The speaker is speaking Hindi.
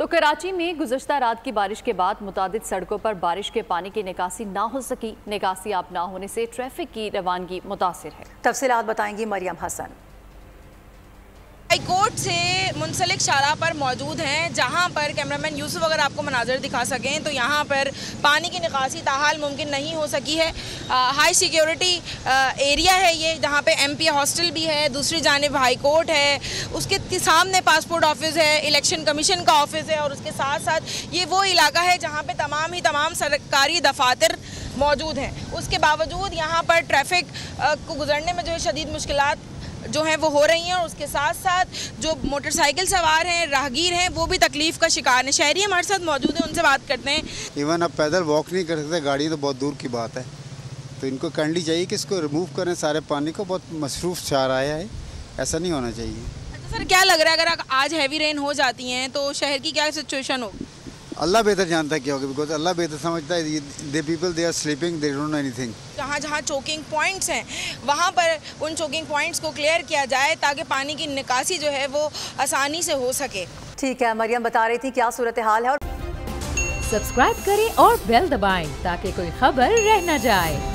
तो कराची में गुज़श्ता रात की बारिश के बाद मुतादिद सड़कों पर बारिश के पानी की निकासी ना हो सकी। निकासी अब ना होने से ट्रैफिक की रवानगी मुतासिर है। तफसीलात बताएंगी मरियम हसन। हाईकोर्ट से मुंसलिक शाहराह पर मौजूद हैं, जहां पर कैमरामैन यूसुफ अगर आपको मनाजर दिखा सकें तो यहां पर पानी की निकासी ताहाल मुमकिन नहीं हो सकी है। हाई सिक्योरिटी एरिया है ये, जहां पे एमपी हॉस्टल भी है, दूसरी जानिब हाई कोर्ट है, उसके सामने पासपोर्ट ऑफिस है, इलेक्शन कमीशन का ऑफिस है और उसके साथ साथ ये वो इलाका है जहाँ पे तमाम सरकारी दफातर मौजूद हैं। उसके बावजूद यहाँ पर ट्रैफिक को गुजरने में जो है शदीद मुश्किलात जो हैं वो हो रही हैं और उसके साथ साथ जो मोटरसाइकिल सवार हैं, राहगीर हैं, वो भी तकलीफ़ का शिकार हैं। शहरी हमारे साथ मौजूद हैं, उनसे बात करते हैं। इवन अब पैदल वॉक नहीं कर सकते, गाड़ी तो बहुत दूर की बात है। तो इनको काइंडली चाहिए कि इसको रिमूव करें सारे पानी को। बहुत मसरूफ़ शाहराह है, ऐसा नहीं होना चाहिए। अच्छा सर, क्या लग रहा है अगर आज हैवी रेन हो जाती हैं तो शहर की क्या सिचुएशन होगी? अल्लाह बेहतर जानता है क्या होगा, बिकॉज अल्लाह बेहतर समझता है। They people they are sleeping, they don't know anything. जहाँ चोकिंग पॉइंट्स हैं वहाँ पर उन चोकिंग पॉइंट्स को क्लियर किया जाए ताकि पानी की निकासी जो है वो आसानी से हो सके। ठीक है, मरियम बता रही थी क्या सूरत हाल है। सब्सक्राइब करें और बेल दबाएं ताकि कोई खबर रह न जाए।